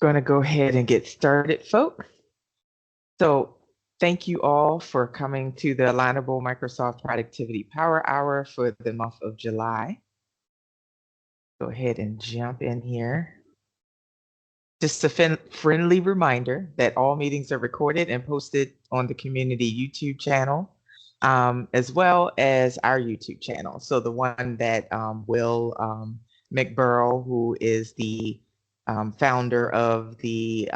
Going to go ahead and get started, folks. So thank you all for coming to the Alignable Microsoft Productivity Power Hour for the month of July. Go ahead and jump in here. Just a friendly reminder that all meetings are recorded and posted on the community YouTube channel, as well as our YouTube channel. So the one that Will McBurrow, who is the founder of the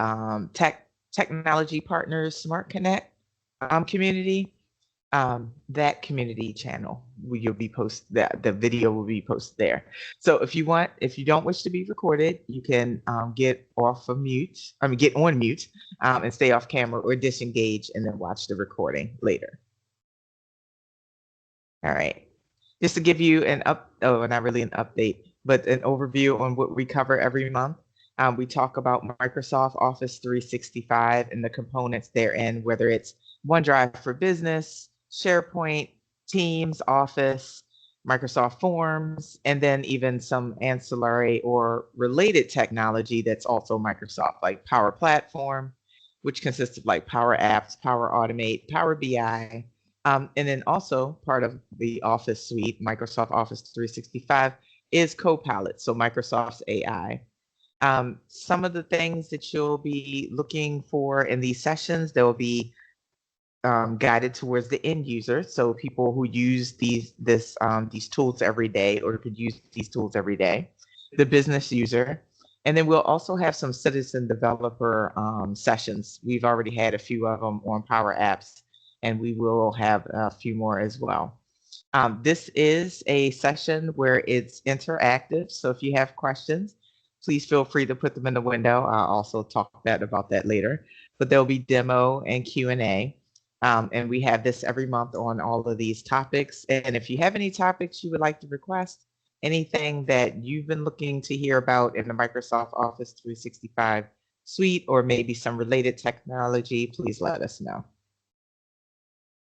Technology Partners Smart Connect community, that community channel, you'll be that the video will be posted there. So if you don't wish to be recorded, you can get off of mute. Get on mute and stay off camera or disengage and then watch the recording later. All right. Just to give you not really an update, but an overview on what we cover every month. We talk about Microsoft Office 365 and the components therein, whether it's OneDrive for Business, SharePoint, Teams, Office, Microsoft Forms, and then even some ancillary or related technology that's also Microsoft, like Power Platform, which consists of like Power Apps, Power Automate, Power BI, and then also part of the Office suite, Microsoft Office 365, is Copilot, so Microsoft's AI. Some of the things that you'll be looking for in these sessions, they'll be guided towards the end user, so people who use these tools every day or could use these tools every day, the business user, and then we'll also have some citizen developer sessions. We've already had a few of them on Power Apps, and we will have a few more as well. This is a session where it's interactive, so if you have questions, please feel free to put them in the window. I'll also talk about that later, but there'll be demo and Q&A. And we have this every month on all of these topics. And if you have any topics you would like to request, anything that you've been looking to hear about in the Microsoft Office 365 suite, or maybe some related technology, please let us know.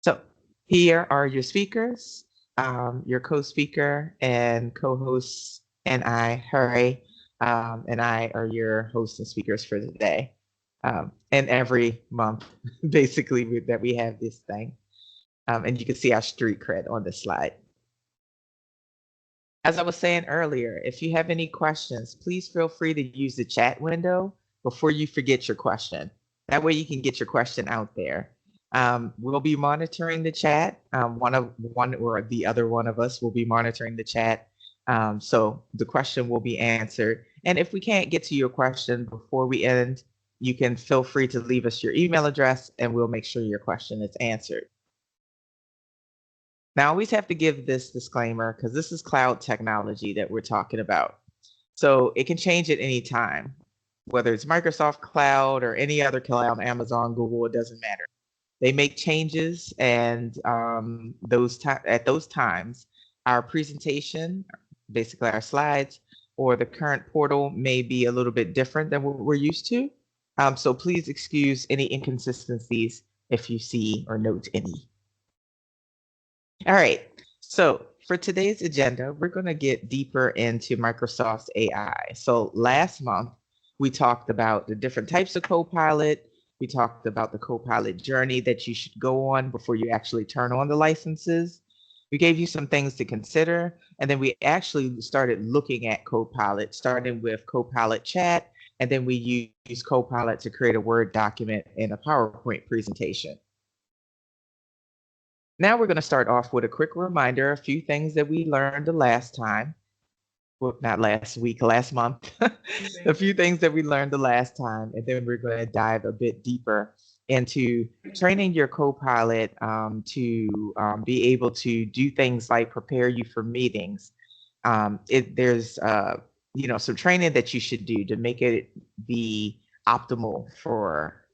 So here are your speakers, your co-speaker and co-hosts, and I, Harry, and I are your hosts and speakers for today. And every month, basically, that we have this thing. And you can see our street cred on this slide. As I was saying earlier, if you have any questions, please feel free to use the chat window before you forget your question. That way you can get your question out there. We'll be monitoring the chat. One or the other one of us will be monitoring the chat. So the question will be answered. And if we can't get to your question before we end, you can feel free to leave us your email address and we'll make sure your question is answered. Now, I always have to give this disclaimer because this is cloud technology that we're talking about. So it can change at any time, whether it's Microsoft Cloud or any other cloud, Amazon, Google, it doesn't matter. They make changes, and at those times, our presentation, basically our slides, or the current portal may be a little bit different than what we're used to. So please excuse any inconsistencies if you see or note any. All right, so for today's agenda, we're going to get deeper into Microsoft's AI. So last month, we talked about the different types of Copilot. We talked about the Copilot journey that you should go on before you actually turn on the licenses. We gave you some things to consider, and then we actually started looking at Copilot, starting with Copilot Chat, and then we use Copilot to create a Word document and a PowerPoint presentation. Now we're going to start off with a quick reminder, a few things that we learned the last time. Well, not last week, last month. A few things that we learned the last time, and then we're going to dive a bit deeper into training your Copilot to be able to do things like prepare you for meetings. There's some training that you should do to make it be optimal for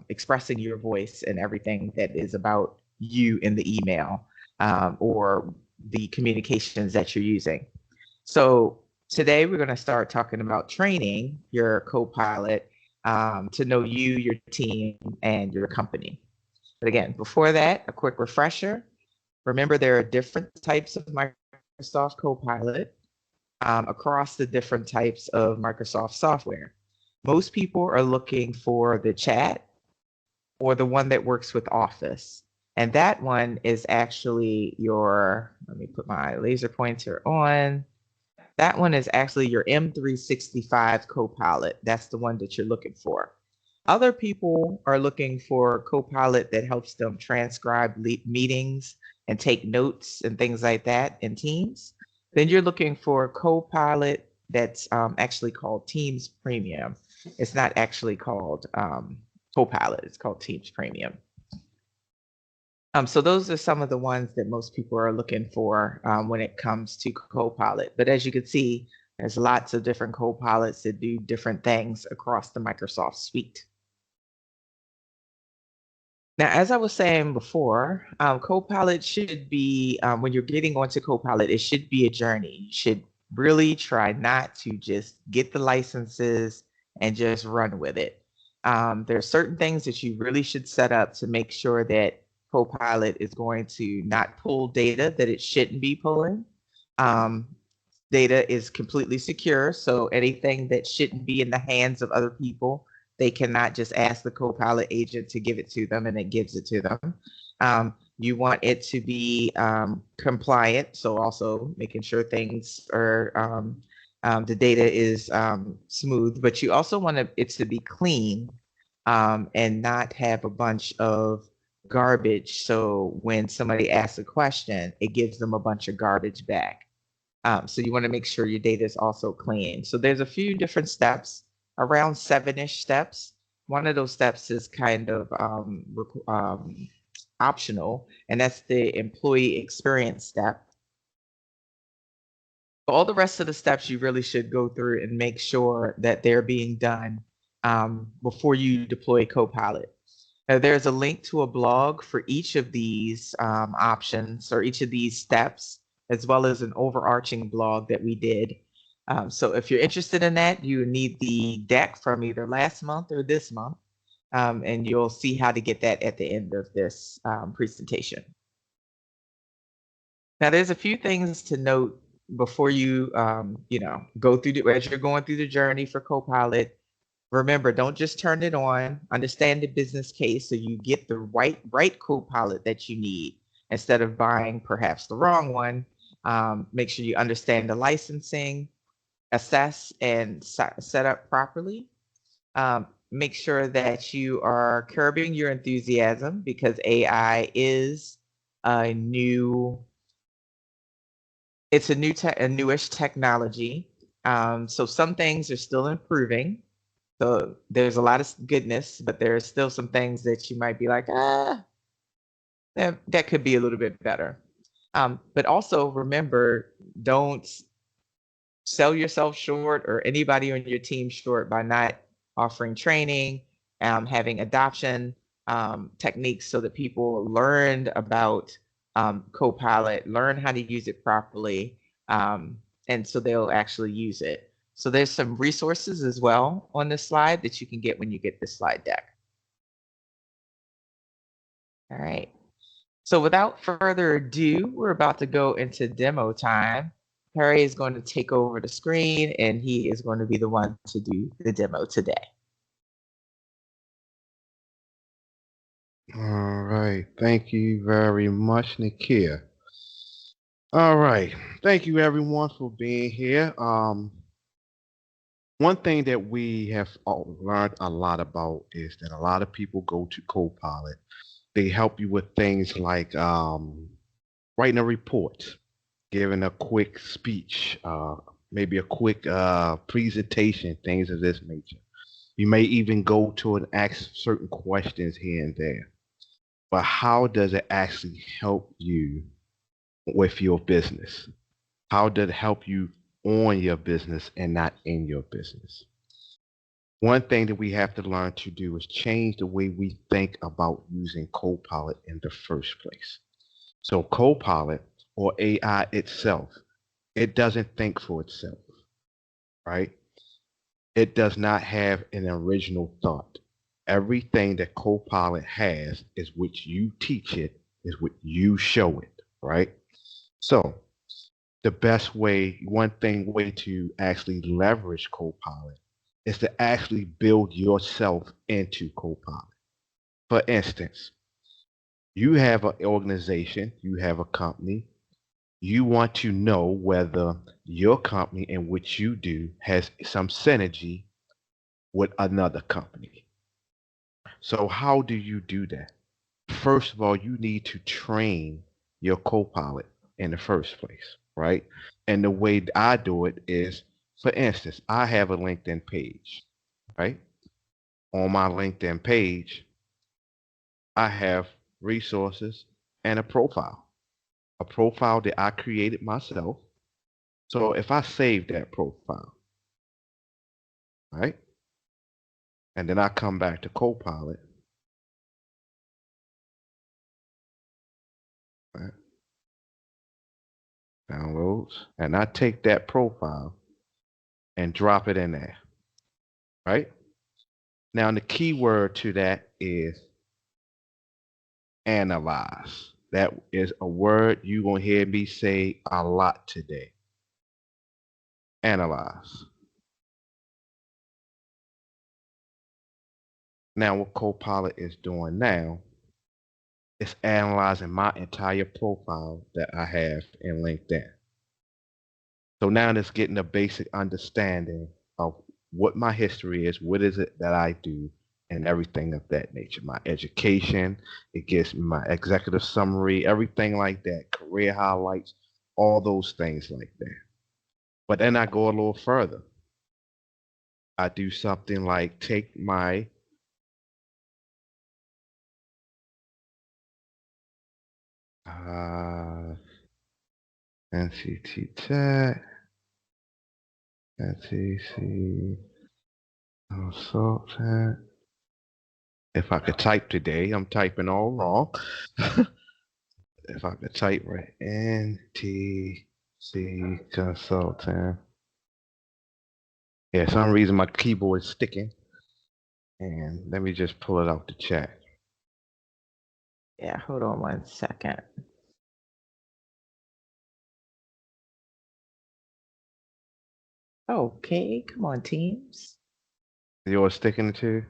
expressing your voice and everything that is about you in the email or the communications that you're using. So today we're going to start talking about training your Copilot to know you, your team, and your company. But again, before that, a quick refresher. Remember, there are different types of Microsoft Copilot across the different types of Microsoft software. Most people are looking for the chat or the one that works with Office. And that one is actually your, let me put my laser pointer on. That one is actually your M365 Copilot. That's the one that you're looking for. Other people are looking for Copilot that helps them transcribe meetings and take notes and things like that in Teams. Then you're looking for Copilot that's actually called Teams Premium. It's not actually called Copilot, it's called Teams Premium. So those are some of the ones that most people are looking for when it comes to Copilot. But as you can see, there's lots of different Copilots that do different things across the Microsoft suite. Now, as I was saying before, Copilot should be, when you're getting onto Copilot, it should be a journey. You should really try not to just get the licenses and just run with it. There are certain things that you really should set up to make sure that Copilot is going to not pull data that it shouldn't be pulling. Data is completely secure, so anything that shouldn't be in the hands of other people, they cannot just ask the Copilot agent to give it to them and it gives it to them. You want it to be compliant, so also making sure things are, the data is smooth, but you also want it to be clean and not have a bunch of garbage. So when somebody asks a question, it gives them a bunch of garbage back. So you want to make sure your data is also clean. So there's a few different steps, around 7-ish steps. One of those steps is kind of optional, and that's the employee experience step. All the rest of the steps you really should go through and make sure that they're being done before you deploy Copilot. There's a link to a blog for each of these options or each of these steps, as well as an overarching blog that we did. So if you're interested in that, you need the deck from either last month or this month, and you'll see how to get that at the end of this presentation. Now, there's a few things to note before you, go through as you're going through the journey for Copilot. Remember, don't just turn it on. Understand the business case so you get the right Copilot that you need instead of buying perhaps the wrong one. Make sure you understand the licensing, assess and set up properly. Make sure that you are curbing your enthusiasm because AI is a newish technology. So some things are still improving. So there's a lot of goodness, but there are still some things that you might be like, that could be a little bit better. But also remember, don't sell yourself short or anybody on your team short by not offering training, having adoption techniques so that people learned about Copilot, learn how to use it properly, and so they'll actually use it. So there's some resources as well on this slide that you can get when you get this slide deck. All right. So without further ado, we're about to go into demo time. Harry is going to take over the screen and he is going to be the one to do the demo today. All right. Thank you very much, Nakia. All right. Thank you everyone for being here. One thing that we have learned a lot about is that a lot of people go to Copilot. They help you with things like writing a report, giving a quick speech, maybe a quick presentation, things of this nature. You may even go to and ask certain questions here and there. But how does it actually help you with your business? How does it help you on your business and not in your business? One thing that we have to learn to do is change the way we think about using Copilot in the first place. So Copilot or AI itself, it doesn't think for itself, right? It does not have an original thought. Everything that Copilot has is what you teach it, is what you show it, right? So the best way, way to actually leverage Copilot is to actually build yourself into Copilot. For instance, you have an organization, you have a company, you want to know whether your company and what you do has some synergy with another company. So, how do you do that? First of all, you need to train your Copilot in the first place, right? And the way I do it is, for instance, I have a LinkedIn page, right? On my LinkedIn page, I have resources and a profile that I created myself. So if I save that profile, right, and then I come back to Copilot, right, downloads, and I take that profile and drop it in there, right? Now the key word to that is analyze. That is a word you're going to hear me say a lot today. Analyze. Now, what Copilot is doing now is analyzing my entire profile that I have in LinkedIn. So now it's getting a basic understanding of what my history is, what is it that I do, and everything of that nature. My education, it gives me my executive summary, everything like that, career highlights, all those things like that. But then I go a little further. I do something like take my NCT Tech, NCC Consultant. If I could type today, I'm typing all wrong. If I could type right, NTC Consultant. Yeah, some reason my keyboard is sticking. And let me just pull it out the chat. Yeah, hold on 1 second. Okay, come on, Teams. Yours sticking too?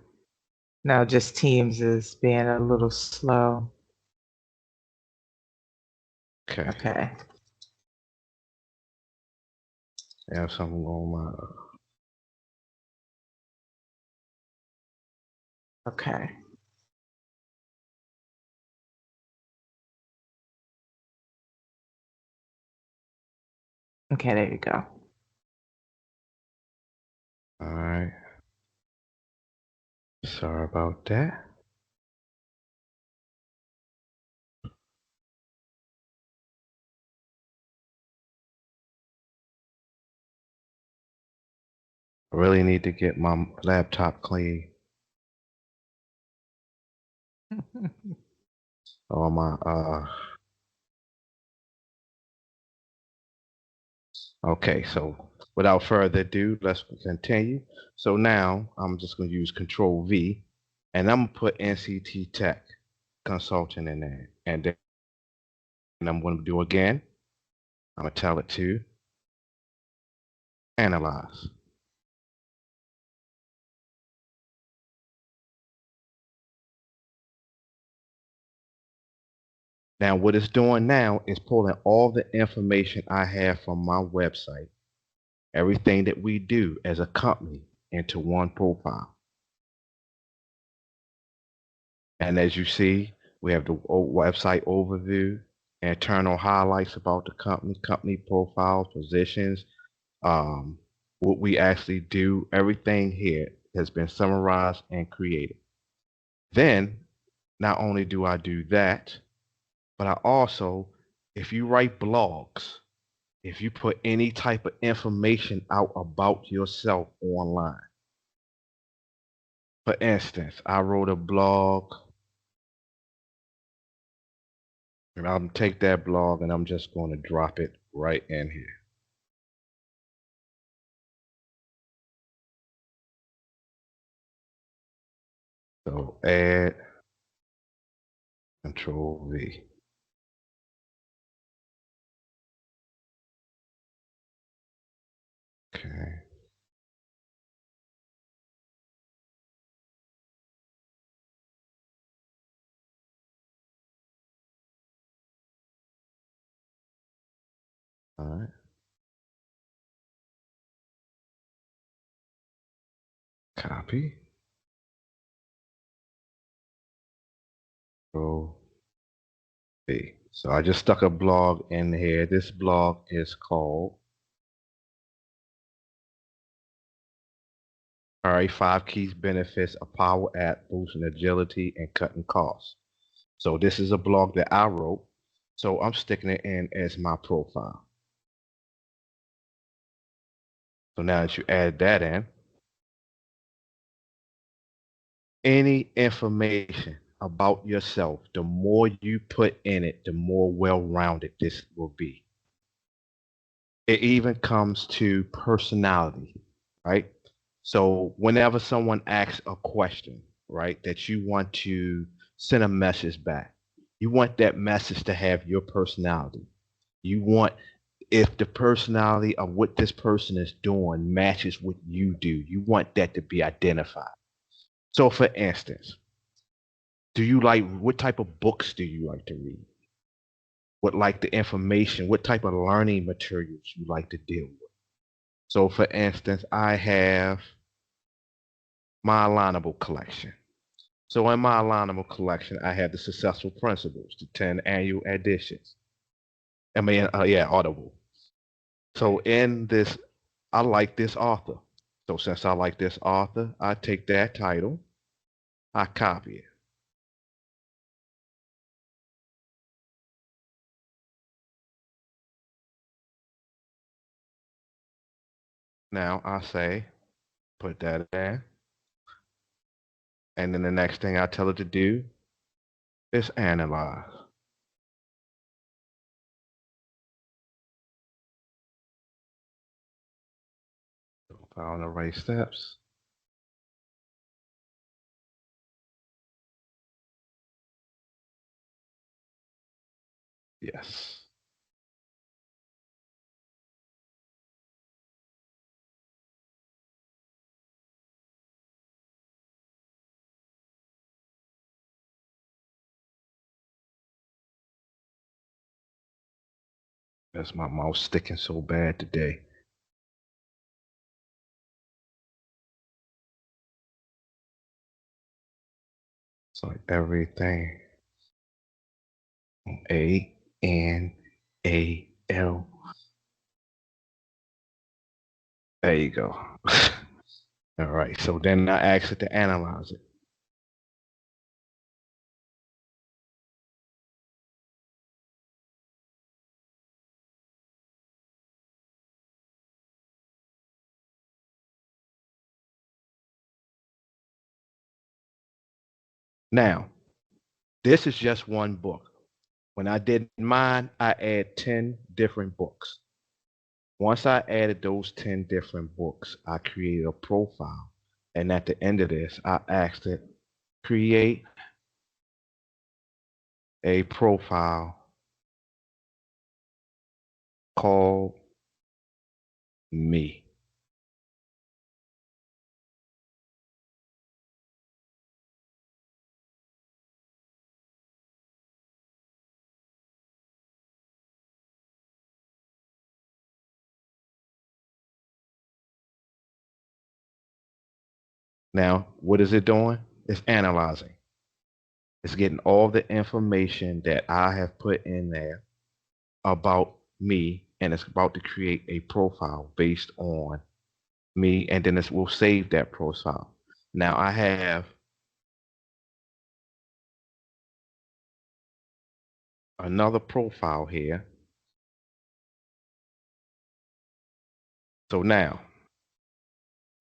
No, just Teams is being a little slow. Okay. Okay. I have something on my. Okay. Okay, there you go. All right. Sorry about that. I really need to get my laptop clean. Or my Okay, so without further ado, let's continue. So now I'm just going to use Control V, and I'm going to put NCT Tech Consultant in there. And then I'm going to do again. I'm going to tell it to analyze. Now what it's doing now is pulling all the information I have from my website, everything that we do as a company, into one profile. And as you see, we have the website overview, internal highlights about the company, company profiles, positions, what we actually do. Everything here has been summarized and created. Then, not only do I do that, but I also, if you write blogs, if you put any type of information out about yourself online. For instance, I wrote a blog, and I'll take that blog and I'm just going to drop it right in here. So add, Control V. Okay. All right. Copy. Control B. So I just stuck a blog in here. This blog is called, all right, 5 keys benefits of Power App boosting agility and cutting costs. So this is a blog that I wrote. So I'm sticking it in as my profile. So now that you add that in, any information about yourself, the more you put in it, the more well-rounded this will be. It even comes to personality, right? So whenever someone asks a question, right, that you want to send a message back, you want that message to have your personality. You want, if the personality of what this person is doing matches what you do, you want that to be identified. So for instance, do you like, what type of books do you like to read? What, like, the information, what type of learning materials you like to deal with? So for instance, I have my alignable collection. So in my alignable collection, I have the Successful Principles, the 10 annual editions. I mean, yeah, Audible. So in this, I like this author. So since I like this author, I take that title, I copy it. Now I say, put that in. And then the next thing I tell it to do is analyze. Follow the right steps. Yes. That's my mouse sticking so bad today. It's like everything. ANAL. There you go. All right. So then I asked it to analyze it. Now, this is just one book. When I did mine, I add 10 different books. Once I added those 10 different books, I created a profile. And at the end of this, I asked it, create a profile called me. Now, what is it doing? It's analyzing. It's getting all the information that I have put in there about me, and it's about to create a profile based on me, and then it will save that profile. Now I have another profile here. So now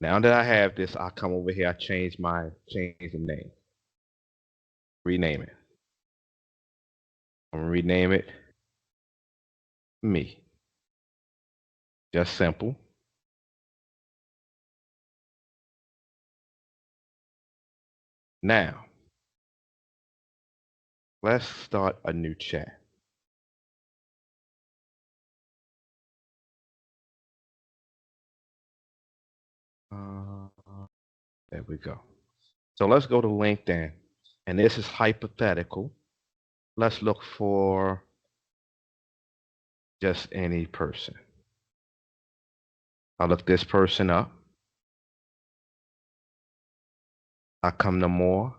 that I have this, I come over here, I change the name, rename it. I'm gonna rename it me. Just simple. Now, let's start a new chat. Uh, there we go. So let's go to LinkedIn. And this is hypothetical. Let's look for just any person. I look this person up. I come to more.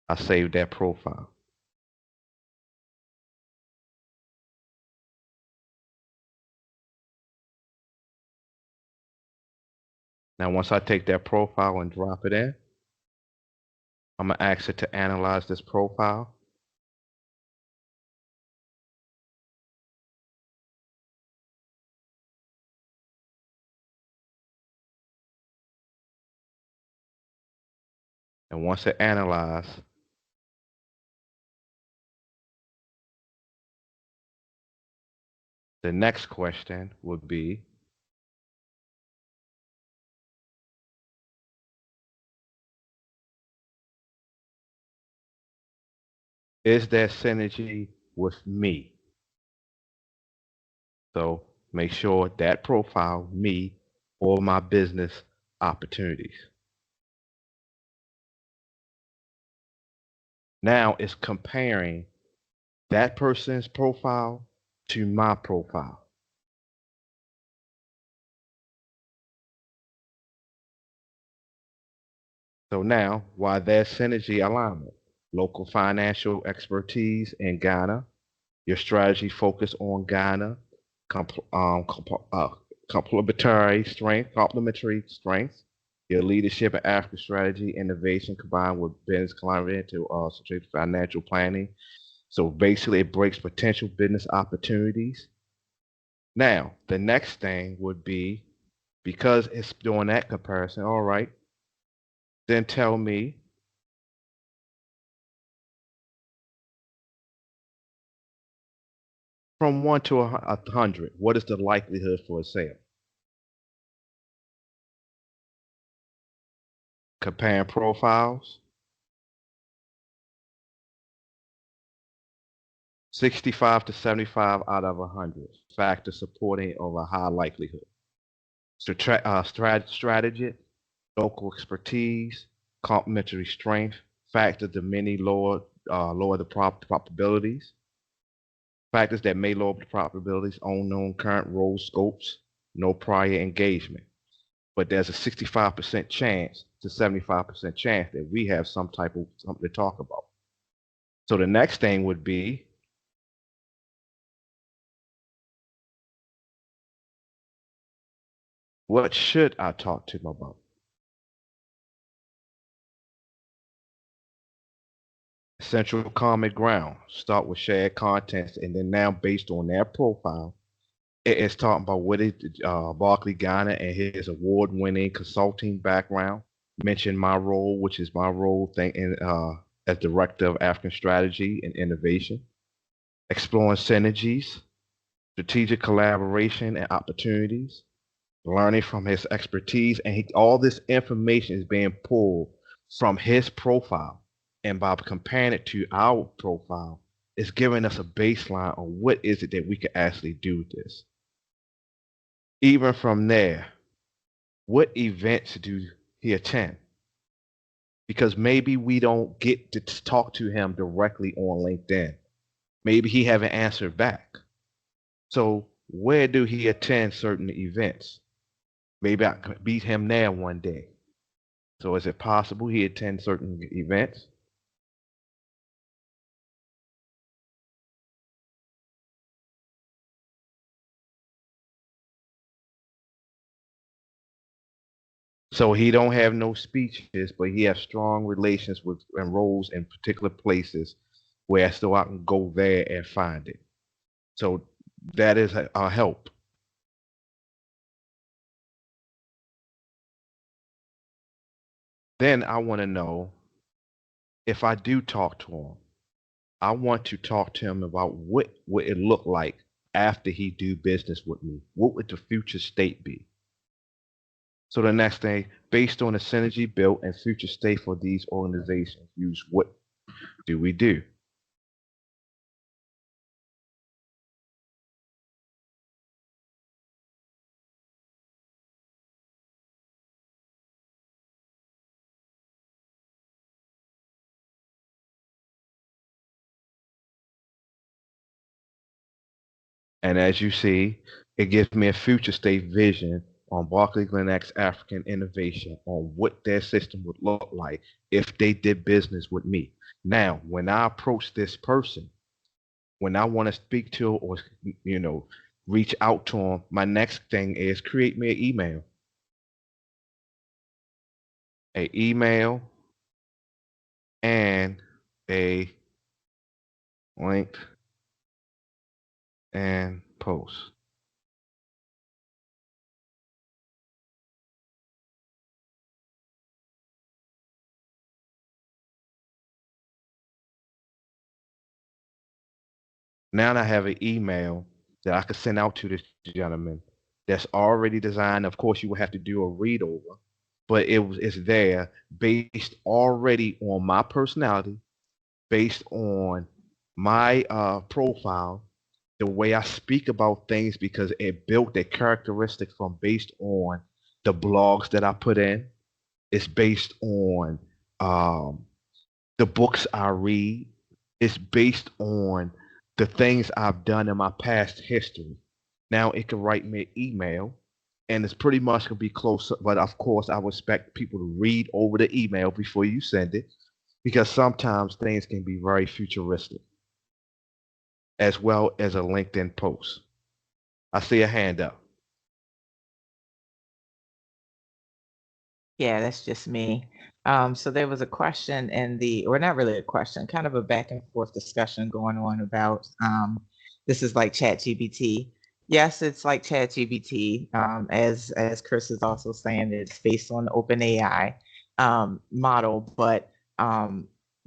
I save that profile. Now, once I take that profile and drop it in, I'm going to ask it to analyze this profile. And once it analyzes, the next question would be, is there synergy with me? So make sure that profile, me, or my business opportunities. Now it's comparing that person's profile to my profile. So now, why there's synergy alignment, local financial expertise in Ghana, your strategy focus on Ghana, compl- complementary strengths, your leadership and African strategy, innovation combined with business climate to strategic financial planning. So basically, it breaks potential business opportunities. Now, the next thing would be because it's doing that comparison, all right, then tell me from 1 to 100, what is the likelihood for a sale? Comparing profiles, 65 to 75 out of 100. Factor supporting over high likelihood. Strategy, local expertise, complementary strength, factors that many lower the probabilities. Factors that may lower the probabilities, unknown current role scopes, no prior engagement. But there's a 65% chance to 75% chance that we have some type of something to talk about. So the next thing would be what should I talk to him about? Central common ground. Start with shared contents, and then now based on their profile, it's talking about what is Barkley Ghana and his award-winning consulting background. Mention my role, which is my role as director of African strategy and innovation. Exploring synergies, strategic collaboration and opportunities. Learning from his expertise, and all this information is being pulled from his profile. And by comparing it to our profile, it's giving us a baseline on what is it that we can actually do with this. Even from there, what events do he attend? Because maybe we don't get to talk to him directly on LinkedIn. Maybe he haven't answered back. So where do he attend certain events? Maybe I can beat him there one day. So is it possible he attends certain events? So he don't have no speeches, but he has strong relations with and roles in particular places where so I can go there and find it. So that is a help. Then I want to know if I do talk to him, I want to talk to him about what would it look like after he do business with me. What would the future state be? So the next thing, based on the synergy built and future state for these organizations, use what do we do? And as you see, it gives me a future state vision on Barclay Glenx African Innovation on what their system would look like if they did business with me. Now, when I approach this person, when I want to speak to or you know reach out to them, my next thing is create me an email, and a link and post. Now I have an email that I could send out to this gentleman that's already designed. Of course, you will have to do a read over, but it's there based already on my personality, based on my profile, the way I speak about things, because it built a characteristic from based on the blogs that I put in. It's based on um, the books I read. It's based on the things I've done in my past history. Now it can write me an email, and it's pretty much gonna be close. But of course, I would expect people to read over the email before you send it, because sometimes things can be very futuristic, as well as a LinkedIn post. I see a hand up. Yeah, that's just me. So there was a question in the, or not really a question, kind of a back and forth discussion going on about this is like ChatGPT. Yes, it's like ChatGPT. As Chris is also saying, it's based on the OpenAI model, but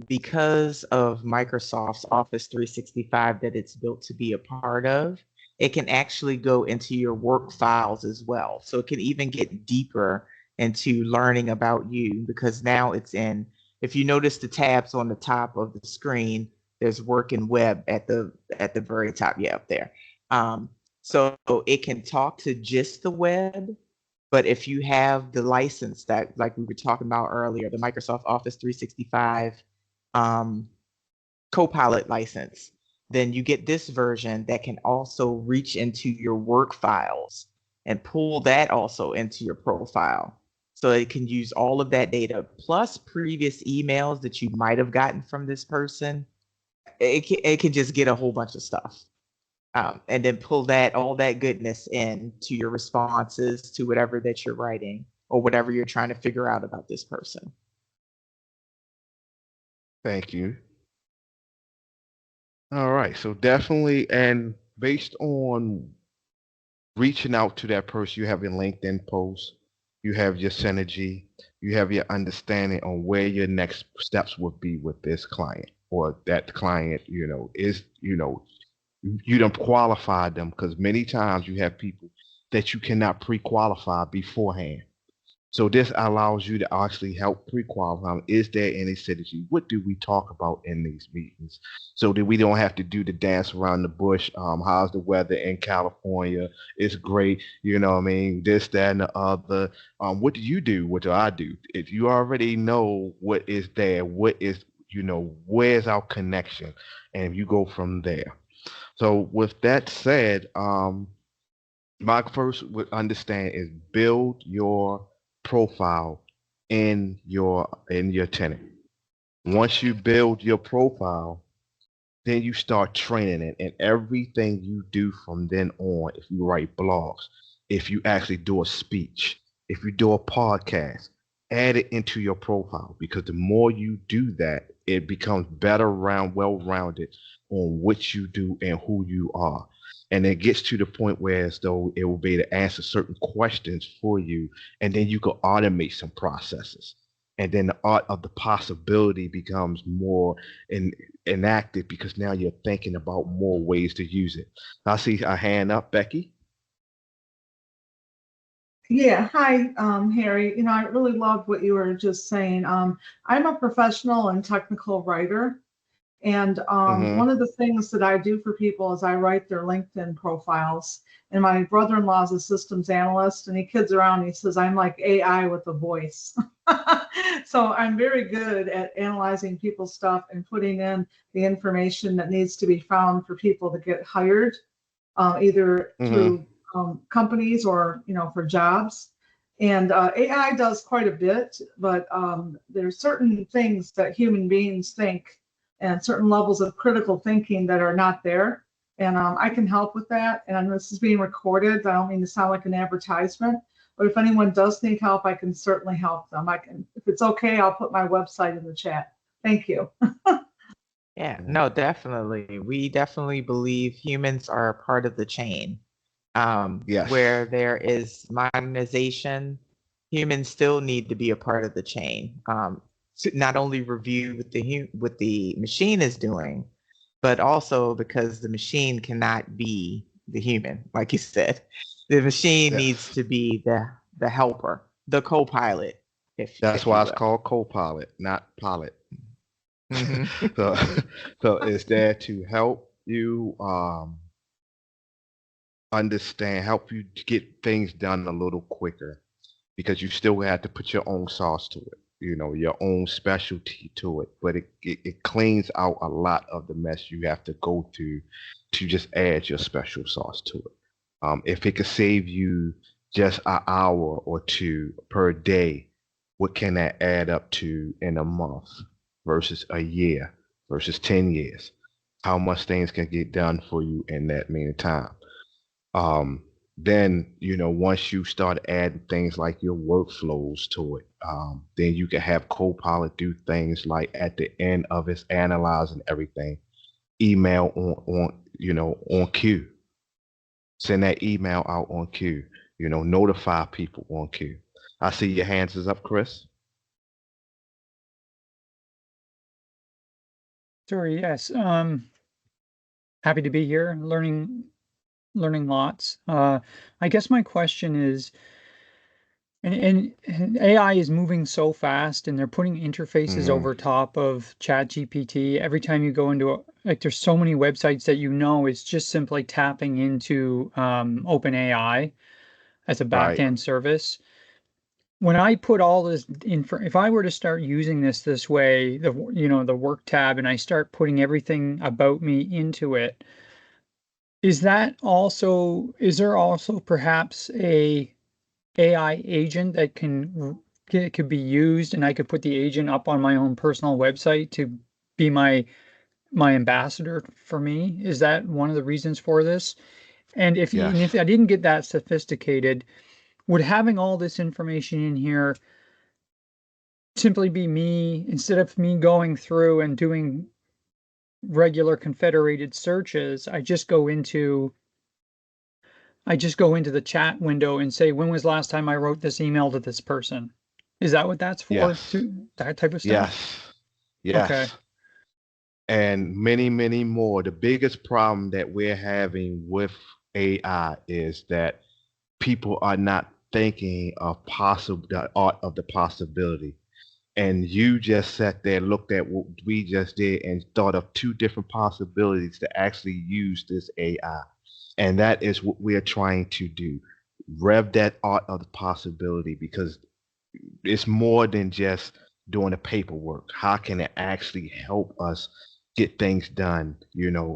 because of Microsoft's Office 365 that it's built to be a part of, it can actually go into your work files as well. So it can even get deeper into learning about you because now it's in, if you notice the tabs on the top of the screen, there's work and web at the very top. Yeah, up there. um, so it can talk to just the web, but if you have the license that, like we were talking about earlier, the Microsoft Office 365 um, Copilot license, then you get this version that can also reach into your work files and pull that also into your profile. So it can use all of that data plus previous emails that you might have gotten from this person. It can just get a whole bunch of stuff, and then pull that all that goodness in to your responses to whatever that you're writing or whatever you're trying to figure out about this person. Thank you. All right. So definitely, and based on reaching out to that person, you have your LinkedIn post, you have your synergy, you have your understanding on where your next steps would be with this client, or that client, is, you don't qualify them, because many times you have people that you cannot pre-qualify beforehand. So this allows you to actually help pre-qualify. Is there any synergy? What do we talk about in these meetings? So that we don't have to do the dance around the bush. How's the weather in California? It's great. You know what I mean? This, that, and the other. What do you do? What do I do? If you already know what is there, what is, where's our connection? And you go from there. So with that said, my first would understand is build your profile in your tenant. Once you build your profile, then you start training it, and everything you do from then on, if you write blogs, if you actually do a speech, if you do a podcast, add it into your profile, because the more you do that, it becomes better round well rounded on what you do and who you are. And it gets to the point where as though it will be able to answer certain questions for you, and then you can automate some processes, and then the art of the possibility becomes more in, enacted, because now you're thinking about more ways to use it. I see a hand up, Becky. Yeah, hi, Harry. I really loved what you were just saying. I'm a professional and technical writer, and Mm-hmm. one of the things that I do for people is I write their LinkedIn profiles. And my brother-in-law is a systems analyst, and he kids around. And he says I'm like AI with a voice. So I'm very good at analyzing people's stuff and putting in the information that needs to be found for people to get hired. either Mm-hmm. through companies or for jobs. And AI does quite a bit, but there's certain things that human beings think and certain levels of critical thinking that are not there. And I can help with that. And this is being recorded. I don't mean to sound like an advertisement, but if anyone does need help, I can certainly help them. I can, if it's okay, I'll put my website in the chat. Thank you. Yeah, no, definitely. We definitely believe humans are a part of the chain. Yes. Where there is modernization, humans still need to be a part of the chain. To not only review what the machine is doing, but also because the machine cannot be the human, like you said. The machine Yes. needs to be the helper, the co-pilot, That's if why you it's will. called Copilot, not pilot. Hmm. So, so it's there to help you understand, help you to get things done a little quicker, because you still have to put your own sauce to it, your own specialty to it. But it cleans out a lot of the mess you have to go through to just add your special sauce to it. If it could save you just an hour or two per day, what can that add up to in a month versus a year versus 10 years? How much things can get done for you in that mean time? Then, once you start adding things like your workflows to it, then you can have Copilot do things like at the end of its analyzing everything, email on cue, send that email out on cue, notify people on cue. I see your hands is up, Chris. Sorry, yes. Happy to be here, learning lots. I guess my question is, and AI is moving so fast, and they're putting interfaces Mm-hmm. over top of ChatGPT. Every time you go into like, there's so many websites that it's just simply tapping into OpenAI as a Right. back-end service. When I put all this in, if I were to start using this way, the work tab, and I start putting everything about me into it, is there also perhaps a AI agent that could be used, and I could put the agent up on my own personal website to be my ambassador for me? Is that one of the reasons for this? And Yes. if I didn't get that sophisticated, would having all this information in here simply be me, instead of me going through and doing regular confederated searches, I just go into the chat window and say, when was the last time I wrote this email to this person? Is that what that's for? Yes. That type of stuff? Yes. Okay. Yes. And many, many more. The biggest problem that we're having with AI is that people are not thinking of the art of the possibility. And you just sat there, looked at what we just did, and thought of two different possibilities to actually use this AI. And that is what we're trying to do. Rev that art of the possibility, because it's more than just doing the paperwork. How can it actually help us get things done?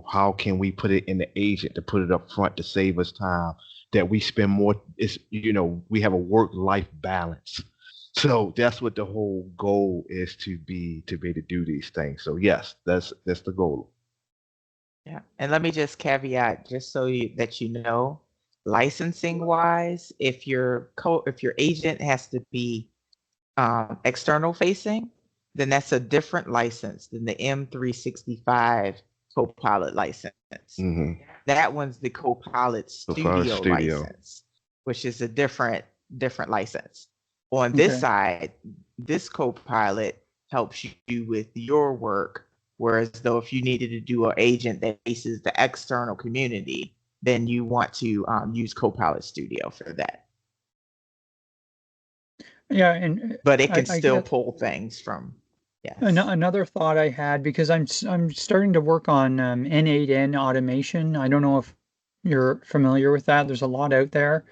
How can we put it in the agent to put it up front to save us time? That we spend more, we have a work-life balance. So that's what the whole goal is, to be able to do these things. So yes, that's the goal. Yeah, and let me just caveat, just so that you know, licensing wise, if your agent has to be external facing, then that's a different license than the M365 Copilot license. Mm-hmm. That one's the Copilot So far as Studio studio. license, which is a different license. On this Okay. side, this Copilot helps you with your work. Whereas though if you needed to do an agent that faces the external community, then you want to use Copilot Studio for that. Yeah, and But it can I still get pull things from, yes. another thought I had, because I'm starting to work on N8N automation. I don't know if you're familiar with that. There's a lot out there.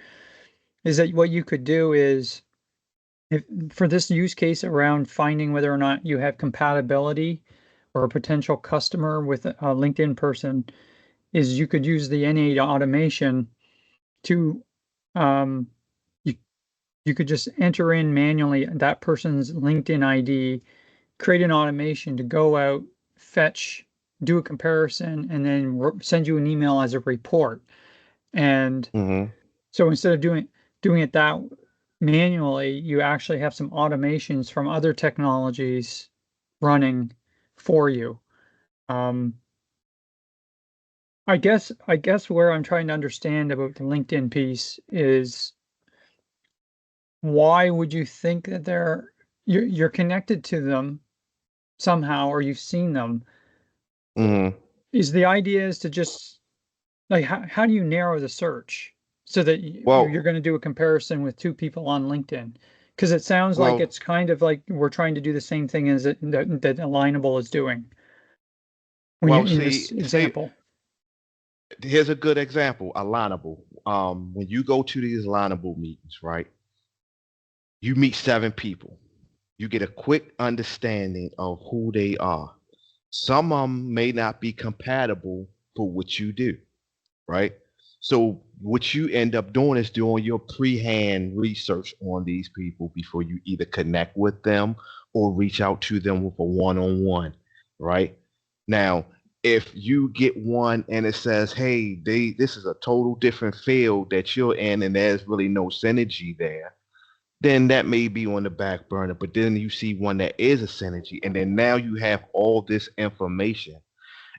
Is that what you could do is, if for this use case around finding whether or not you have compatibility or a potential customer with a LinkedIn person, is you could use the innate automation to, you could just enter in manually that person's LinkedIn ID, create an automation to go out, fetch, do a comparison, and then send you an email as a report. And Mm-hmm. so instead of doing it that manually, you actually have some automations from other technologies running for you. I guess where I'm trying to understand about the LinkedIn piece is, why would you think that you're connected to them somehow, or you've seen them? Mm-hmm. Is the idea is to just, like, how do you narrow the search so that you're Well, going to do a comparison with two people on LinkedIn? Because it sounds like well, it's kind of like we're trying to do the same thing as that Alignable is doing when you well. in this See, example. here's a good example. Alignable. When you go to these alignable meetings, right? You meet 7 people. You get a quick understanding of who they are. Some of them may not be compatible for what you do, right? So what you end up doing is doing your pre-hand research on these people before you either connect with them or reach out to them with a one-on-one, right? Now, if you get one and it says, "Hey, this is a total different field that you're in, and there's really no synergy there," then that may be on the back burner. But then you see one that is a synergy, and then now you have all this information.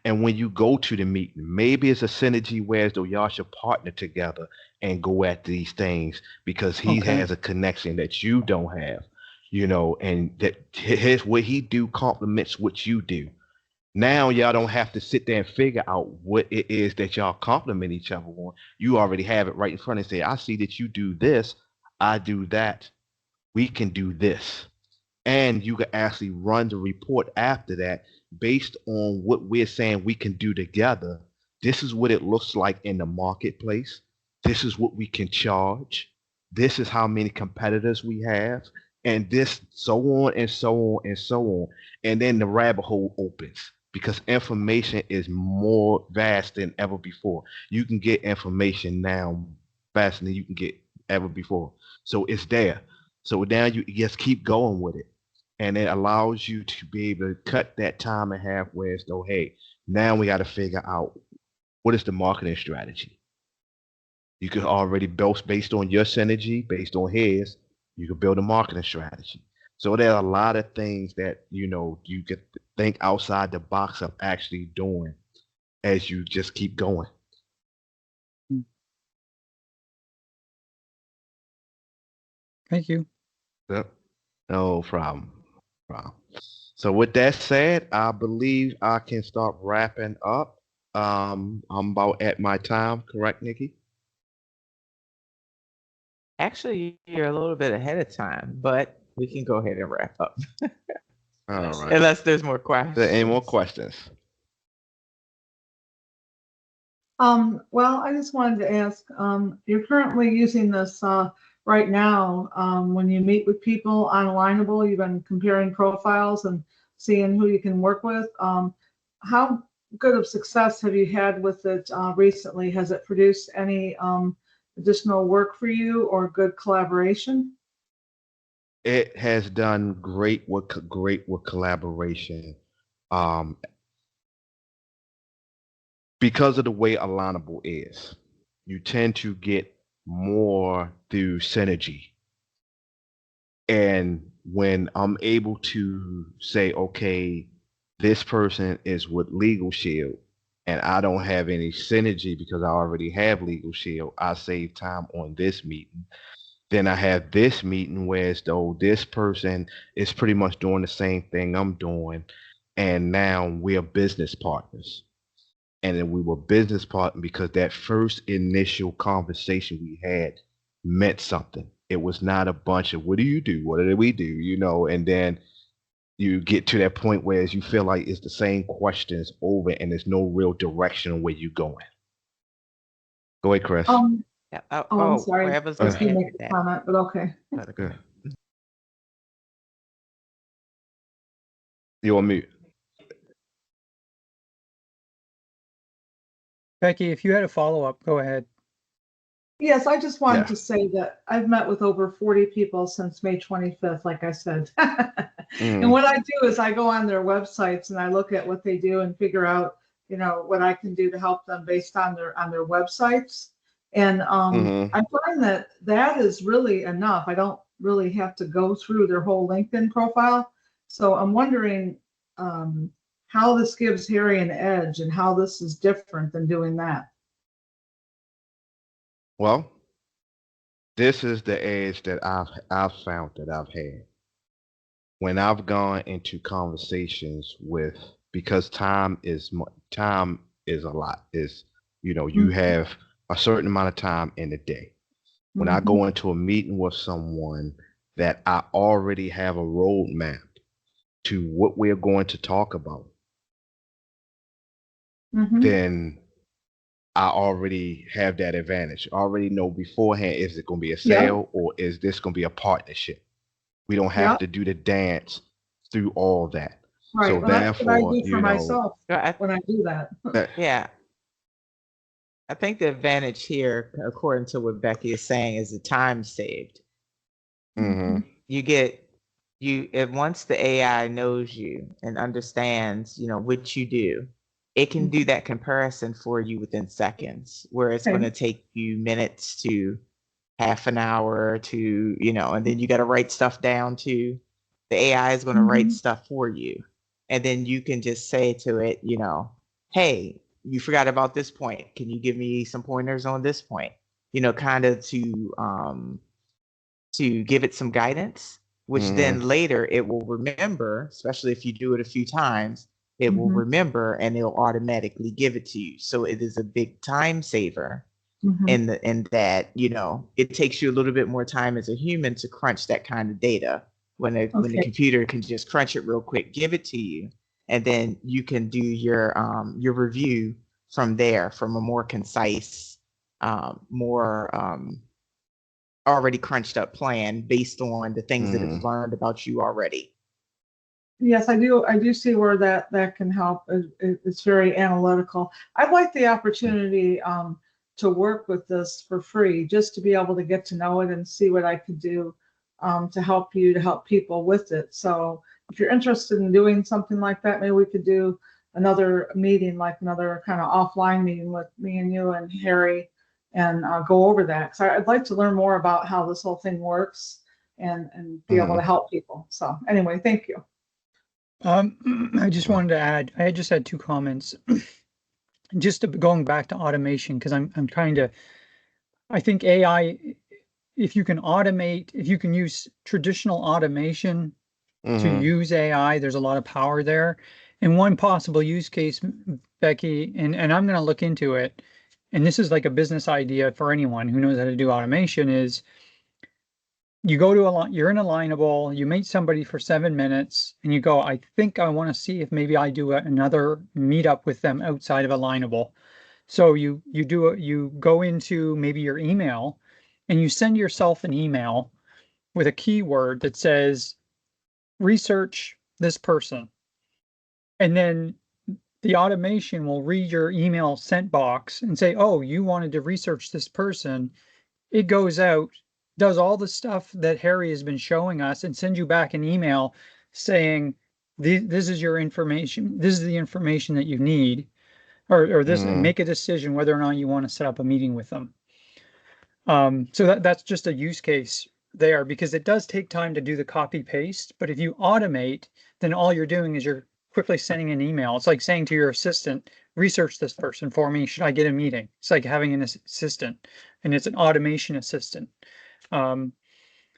And when you go to the meeting, maybe it's a synergy where though y'all should partner together and go at these things because he Okay. has a connection that you don't have, and that his what he do complements what you do. Now y'all don't have to sit there and figure out what it is that y'all complement each other on. You already have it right in front and say, I see that you do this, I do that. We can do this. And you can actually run the report after that based on what we're saying we can do together. This is what it looks like in the marketplace. This is what we can charge. This is how many competitors we have. And this, so on and so on and so on. And then the rabbit hole opens because information is more vast than ever before. You can get information now faster than you can get ever before. So it's there. So now you just keep going with it. And it allows you to be able to cut that time in half where it's though, hey, now we got to figure out what is the marketing strategy. You could already build based on your synergy, based on his, you could build a marketing strategy. So there are a lot of things that you could think outside the box of actually doing as you just keep going. Thank you. Yep. No problem. Problem. So with that said, I believe I can start wrapping up. I'm about at my time, correct, Nikki? Actually, you're a little bit ahead of time, but we can go ahead and wrap up All right. unless there's more Any more questions. questions? Well, I just wanted to ask, you're currently using this right now. When you meet with people on Alignable, you've been comparing profiles and seeing who you can work with. How good of success have you had with it recently? Has it produced any additional work for you or good collaboration? It has done great with collaboration. Um, because of the way Alignable is, you tend to get more through synergy. And when I'm able to say, okay, this person is with Legal Shield, and I don't have any synergy because I already have Legal Shield, I save time on this meeting. Then I have this meeting where as though this person is pretty much doing the same thing I'm doing, and now we're business partners. And then we were business partners because that first initial conversation we had meant something. It was not a bunch of what do you do? What do we do? And then you get to that point where you feel like it's the same questions over and there's no real direction on where you're going. Go ahead, Chris. Yeah. I'm sorry. I was I going was to going to add make to a that. comment, but okay. Good. You're on mute. Becky, if you had a follow-up, go ahead. Yes, I just wanted Yeah. to say that I've met with over 40 people since May 25th, like I said. And Mm, what I do is I go on their websites and I look at what they do and figure out, what I can do to help them based on their websites. And mm-hmm. I find that that is really enough. I don't really have to go through their whole LinkedIn profile. So I'm wondering how this gives Harry an edge and how this is different than doing that. Well, this is the edge that I've found that I've had when I've gone into conversations with, because time is a lot. Is you have a certain amount of time in the day. When I Mm-hmm. go into a meeting with someone that I already have a roadmap to what we're going to talk about, Mm-hmm. then I already have that advantage. I already know beforehand, is it going to be a Yeah. sale or is this going to be a partnership? We don't Yeah. have to do the dance through all that. Right. So Well, that's what I therefore, do for myself Yeah, when I do that. that yeah, I think the advantage here, according to what Becky is saying, is the time saved. hmm You get once the AI knows you and understands, what you do, it can do that comparison for you within seconds, where it's going Okay. to take you minutes to half an hour to, and then you got to write stuff down too. The AI is going to write Mhm. stuff for you. And then you can just say to it, hey, you forgot about this point. Can you give me some pointers on this point? Kind of to give it some guidance, which hmm then later it will remember, especially if you do it a few times, it will Mhm. remember and it'll automatically give it to you. So it is a big time saver Mhm. in that, it takes you a little bit more time as a human to crunch that kind of data when the Okay. computer can just crunch it real quick, give it to you, and then you can do your review from there from a more concise, more already crunched up plan based on the things that hmm it's learned about you already. Yes, I do. I do see where that can help. It's very analytical. I'd like the opportunity to work with this for free, just to be able to get to know it and see what I could do to help you, to help people with it. So if you're interested in doing something like that, maybe we could do another meeting, like another kind of offline meeting with me and you and Harry, and go over that. Because I'd like to learn more about how this whole thing works and be able hmm to help people. So anyway, thank you. I just wanted to add, I just had two comments. Going back to automation, because I'm trying to, I think AI, if you can automate, if you can use traditional automation to hmm use AI, there's a lot of power there. And one possible use case, Becky, and I'm going to look into it, and this is like a business idea for anyone who knows how to do automation, is you go to you're in Alignable, you meet somebody for 7 minutes, and you go, I think I want to see if maybe I do another meetup with them outside of Alignable. So you go into maybe your email and you send yourself an email with a keyword that says research this person. And then the automation will read your email sent box and say, oh, you wanted to research this person. It goes out, does all the stuff that Harry has been showing us, and sends you back an email saying, this is your information. This is the information that you need, or this, and hmm make a decision whether or not you want to set up a meeting with them. So that's just a use case there, because it does take time to do the copy paste. But if you automate, then all you're doing is you're quickly sending an email. It's like saying to your assistant, research this person for me. Should I get a meeting? It's like having an assistant, and it's an automation assistant. Um,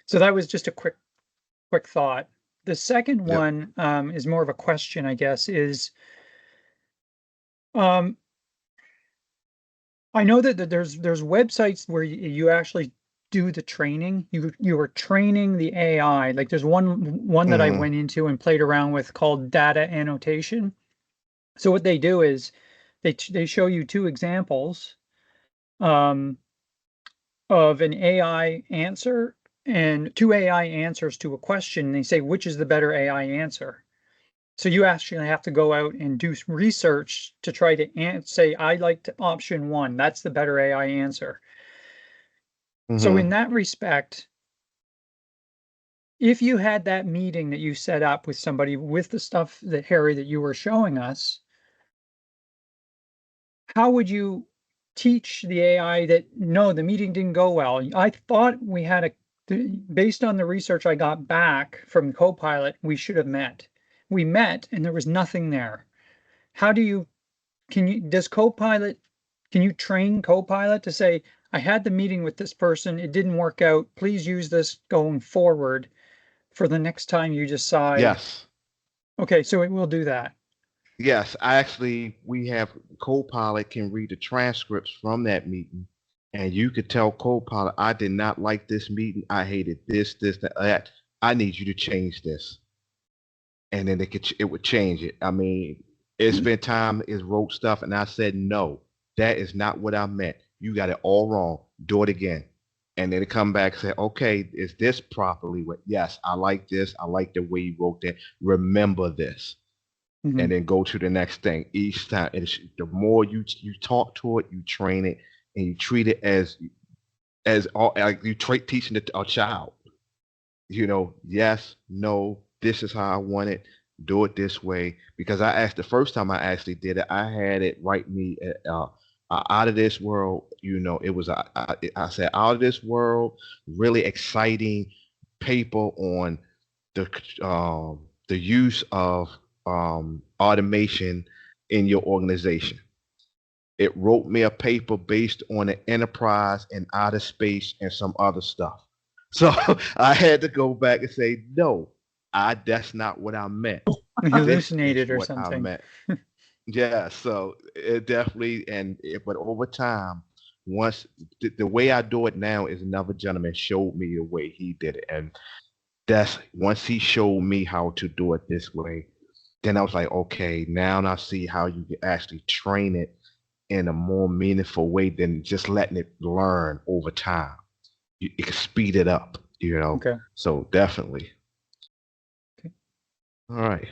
so that was just a quick thought. The second Yep. one is more of a question, I guess, is um, I know that there's websites where you actually do the training. You are training the AI. Like there's one that I hmm went into and played around with called data annotation. So what they do is they show you two examples um, of an AI answer and two AI answers to a question. They say which is the better AI answer. So you actually have to go out and do research to try to say, I liked option 1. That's the better AI answer. So in that respect, if you had that meeting that you set up with somebody with the stuff that Harry that you were showing us, how would you teach the AI that no, the meeting didn't go well? I thought we had based on the research I got back from Copilot, we should have met. We met and there was nothing there. How do you can you train Copilot to say, I had the meeting with this person, it didn't work out. Please use this going forward for the next time you decide. Yes. Okay, so it will do that. Yes, we have Copilot can read the transcripts from that meeting, and you could tell Copilot, I did not like this meeting. I hated this, that. I need you to change this, and then it would change it. I mean, it's been time it wrote stuff, and I said no, that is not what I meant. You got it all wrong. Do it again, and then it come back and say, okay, is this properly? What? Yes, I like this. I like the way you wrote that. Remember this. And then go to the next thing each time. And the more you talk to it, you train it, and you treat it as like you teaching a child. You know, yes, no, this is how I want it. Do it this way. Because I asked the first time I actually did it, I had it write me out of this world. You know, it was I said out of this world, really exciting paper on the use of automation in your organization. It wrote me a paper based on the enterprise and outer space and some other stuff. So I had to go back and say, no, that's not what I meant. Hallucinated or something. Yeah, so it definitely, but over time, once the way I do it now is another gentleman showed me the way he did it. And that's once he showed me how to do it this way, then I was like, okay, now I see how you can actually train it in a more meaningful way than just letting it learn over time. It can speed it up, you know. Okay. So definitely. Okay. All right.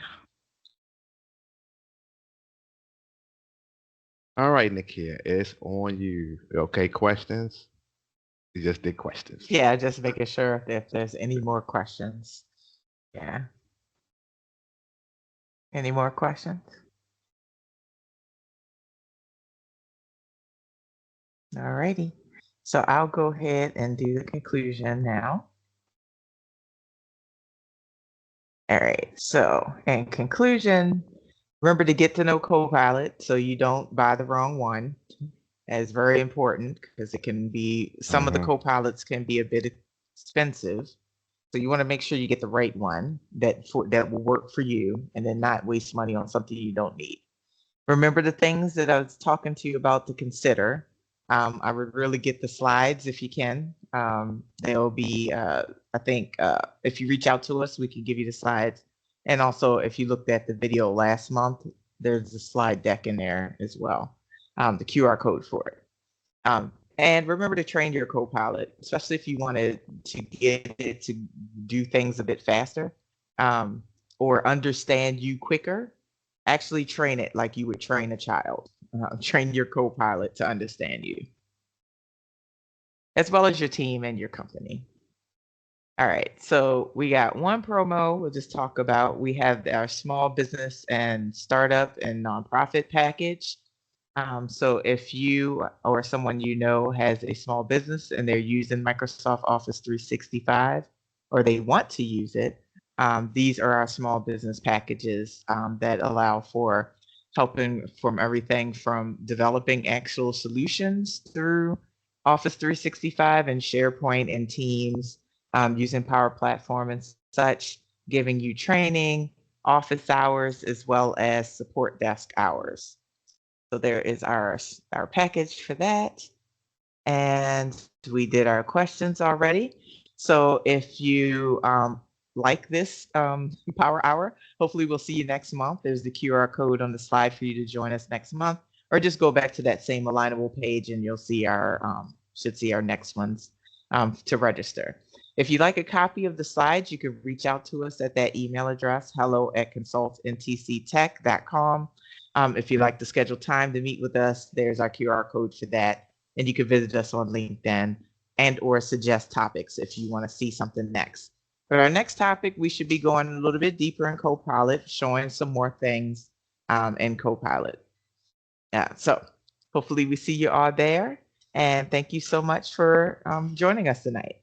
All right, Nakia, it's on you. Okay, questions? You just did questions. Yeah, just making sure if there's any more questions. Yeah. Any more questions? All righty. So I'll go ahead and do the conclusion now. All right. So in conclusion, remember to get to know Copilot so you don't buy the wrong one. That's very important because it can be, some of the Copilots can be a bit expensive. So you want to make sure you get the right one that will work for you and then not waste money on something you don't need. Remember the things that I was talking to you about to consider. I would really get the slides if you can. They'll be, I think, if you reach out to us, we can give you the slides. And also, if you looked at the video last month, there's a slide deck in there as well, the QR code for it. And remember to train your Copilot, especially if you wanted to get it to do things a bit faster or understand you quicker. Actually train it like you would train a child. Train your Copilot to understand you, as well as your team and your company. All right, so we got one promo we'll just talk about. We have our small business and startup and nonprofit package. So if you or someone you know has a small business and they're using Microsoft Office 365 or they want to use it, these are our small business packages that allow for helping from everything from developing actual solutions through Office 365 and SharePoint and Teams, using Power Platform and such, giving you training, office hours, as well as support desk hours. So there is our package for that. And we did our questions already. So if you like this Power Hour, hopefully we'll see you next month. There's the QR code on the slide for you to join us next month, or just go back to that same alignable page and you'll see should see our next ones to register. If you'd like a copy of the slides, you can reach out to us at that email address, hello@consultntctech.com. If you'd like to schedule time to meet with us, there's our QR code for that. And you can visit us on LinkedIn and or suggest topics if you want to see something next. For our next topic, we should be going a little bit deeper in Copilot, showing some more things in Copilot. So hopefully we see you all there. And thank you so much for joining us tonight.